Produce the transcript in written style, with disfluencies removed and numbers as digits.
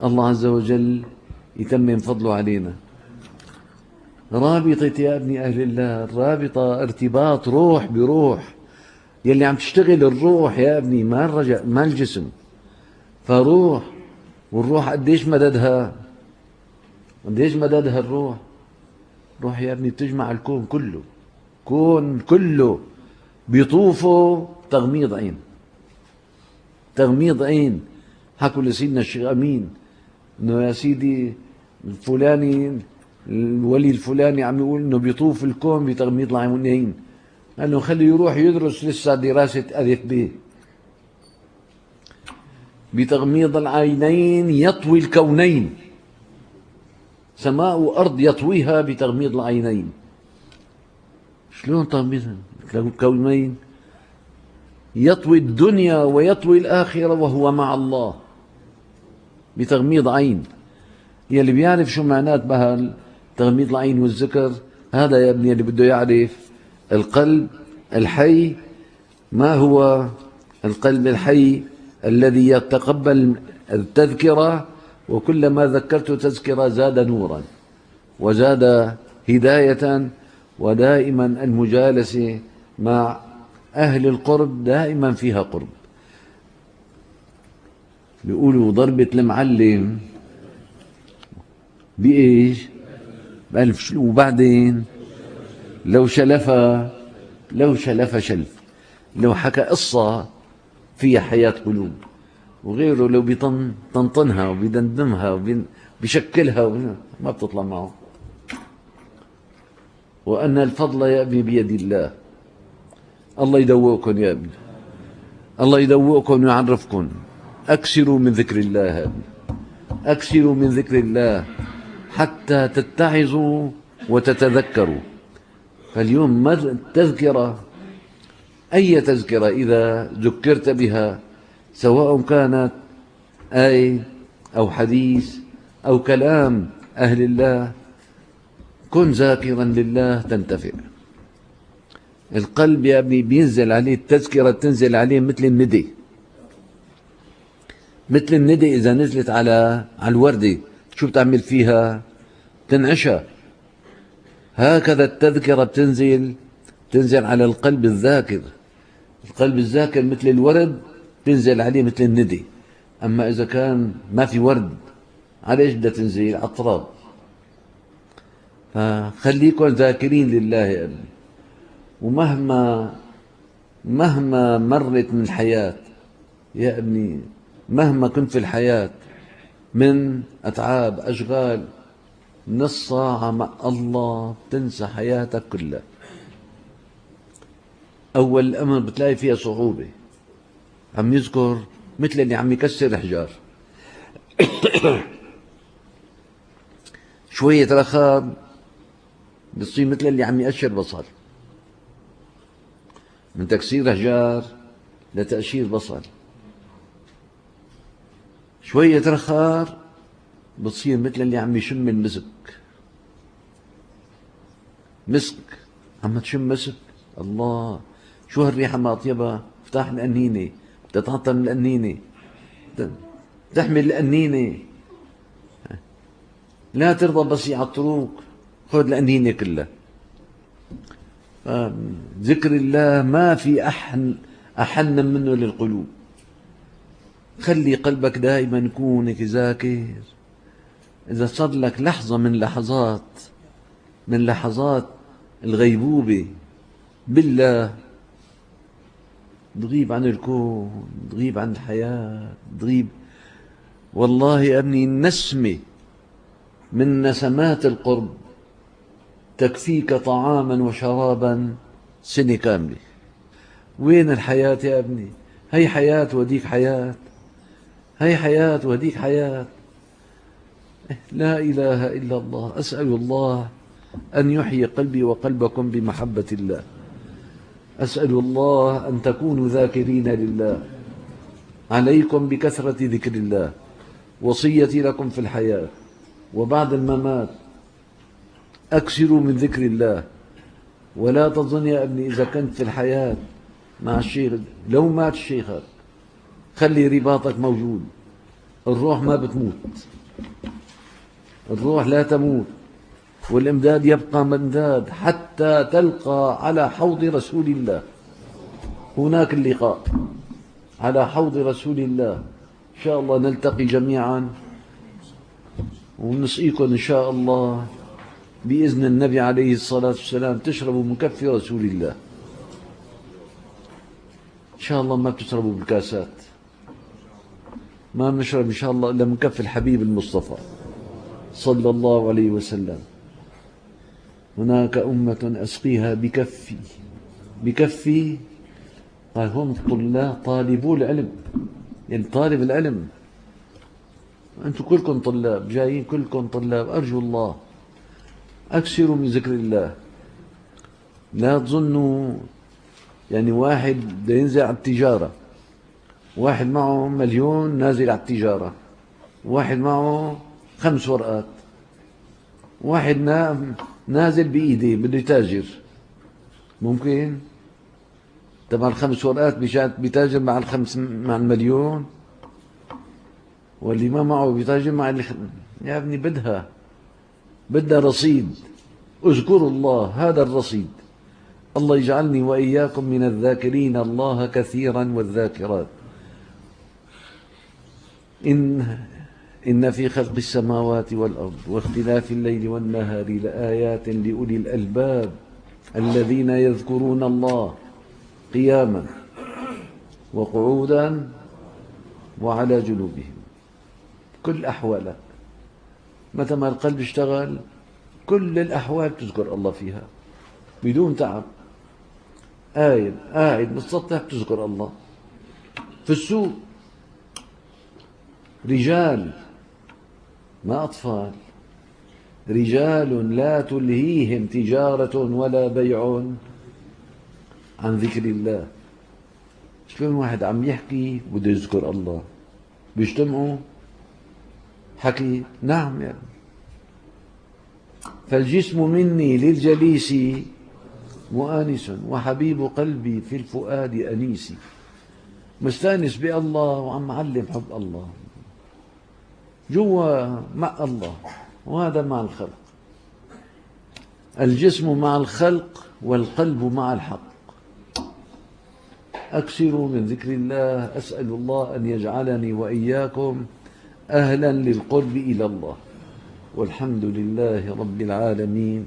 الله عز وجل يتمم فضله علينا. رابطة يا ابني أهل الله، الرابطة ارتباط روح بروح. يلي عم تشتغل الروح يا ابني، ما الرجع ما الجسم. فروح، والروح قديش مددها؟ قديش مددها الروح؟ روح يا ابني بتجمع الكون كله، كون كله بيطوفوا تغميض عين. تغميض عين. حكوا لسيدنا الشيخ أمين انه يا سيدي الفلاني الولي الفلاني عم يقول انه بيطوف الكون بتغميض العينين. قال له خليه يروح يدرس لسه دراسة ألف ب. بتغميض العينين يطوي الكونين، سماء وأرض يطويها بتغميض العينين. شلون تغميض الكونين؟ يطوي الدنيا ويطوي الآخرة وهو مع الله بتغميض عين. يلي بيعرف شو معنات بها تغميض العين والذكر، هذا يا ابني اللي بده يعرف القلب الحي. ما هو القلب الحي؟ الذي يتقبل التذكرة، وكلما ذكرت تذكرة زاد نورا وزاد هداية. ودائما المجالسة مع أهل القرب دائما فيها قرب. بيقولوا ضربة المعلم بإيش؟ بألف شلو. وبعدين لو شلف شلف، لو حكى قصة فيها حياة قلوب، وغيره لو بيطنطنها وبيدندمها وبيشكلها ما بتطلع معه. وأن الفضل يا ابني بيد الله. الله يدوقكم يا ابني، الله يدوقكم ويعرفكم. أكثروا من ذكر الله يا ابني، أكثروا من ذكر الله حتى تتعظوا وتتذكروا. فاليوم التذكرة، أي تذكرة إذا ذكرت بها، سواء كانت آية أو حديث أو كلام أهل الله، كن ذاكرا لله تنتفع. القلب يا ابني بينزل عليه التذكرة، تنزل عليه مثل الندى. مثل الندى إذا نزلت على الوردة شو بتعمل فيها؟ تنعشها. هكذا التذكرة تنزل على القلب الذاكر. القلب الذاكر مثل الورد، تنزل عليه مثل الندى. أما إذا كان ما في ورد، على إيش بدها تنزل؟ على التراب. فخليكم ذاكرين لله يا ابني. ومهما مرت من الحياة يا ابني، مهما كنت في الحياة من أتعاب أشغال، نص ساعة مع الله تنسى حياتك كلها. أول الأمر بتلاقي فيها صعوبة. عم يذكر مثل اللي عم يكسر حجار. شوية رخاء بتصير مثل اللي عم يقشر بصل. من تكسير حجار لتقشير بصل. شوية رخاء بتصير مثل اللي عم يشم المسك. مسك، عم تشم مسك، الله شو هالريحة ما أطيبها. افتح القنينة، تتعطر من القنينة، تحمل القنينة، لا ترضى بس يعطروك، خذ القنينة كلها. ذكر الله ما في أحن منه للقلوب. خلي قلبك دائما يكونك ذاكر. إذا صار لك لحظة من لحظات الغيبوبة بالله، تغيب عن الكون، تغيب عن الحياة، تغيب. والله يا ابني النسمة من نسمات القرب تكفيك طعاما وشرابا سنة كاملة. وين الحياة يا ابني؟ هي حياة وديك حياة، هي حياة وديك حياة. لا إله إلا الله. أسأل الله أن يحيي قلبي وقلبكم بمحبة الله. أسأل الله أن تكونوا ذاكرين لله. عليكم بكثرة ذكر الله. وصيتي لكم في الحياة وبعد الممات، أكثروا من ذكر الله. ولا تظن يا ابني إذا كنت في الحياة مع الشيخ، لو مات الشيخ خلي رباطك موجود. الروح ما بتموت، الروح لا تموت، والإمداد يبقى ممداد حتى تلقى على حوض رسول الله. هناك اللقاء على حوض رسول الله، إن شاء الله نلتقي جميعا ونسقيكم إن شاء الله بإذن النبي عليه الصلاة والسلام، تشربوا من كف رسول الله إن شاء الله. ما بتشربوا بالكاسات، ما بنشرب إن شاء الله إلا من كف الحبيب المصطفى صلى الله عليه وسلم. هناك أمة أسقيها بكفي، بكفي. قال هم طالبو العلم، يعني طالب العلم. أنتم كلكم طلاب، جايين كلكم طلاب. أرجو الله أكثروا من ذكر الله. لا تظنوا يعني واحد بده ينزل على التجارة، واحد معه 1,000,000 نازل على التجارة، واحد معه 5 ورقات، واحد نازل بإيديه بده يتاجر. ممكن تبع ال5 ورقات بيتاجر مع مع 1,000,000، واللي ما معه بيتاجر مع يا ابني بدها رصيد. اذكروا الله، هذا الرصيد. الله يجعلني وإياكم من الذاكرين الله كثيرا والذاكرات. إن في خلق السماوات والأرض واختلاف الليل والنهار لآيات لأولي الألباب الذين يذكرون الله قياما وقعودا وعلى جنوبهم. كل أحوالك متى ما القلب اشتغل كل الأحوال تذكر الله فيها بدون تعب. قاعد بالسطح تذكر الله. في السوق رجال ما أطفال، رجال لا تلهيهم تجارة ولا بيع عن ذكر الله. شلون واحد عم يحكي بده يذكر الله؟ بيجتمعوا حكي؟ نعم يعني. فالجسم مني للجليس مؤانس وحبيب قلبي في الفؤاد أنيسي. مستانس بالله وعم معلم حب الله جوا مع الله، وهذا مع الخلق. الجسم مع الخلق والقلب مع الحق. أكثروا من ذكر الله. أسأل الله أن يجعلني وإياكم أهلا للقرب إلى الله، والحمد لله رب العالمين.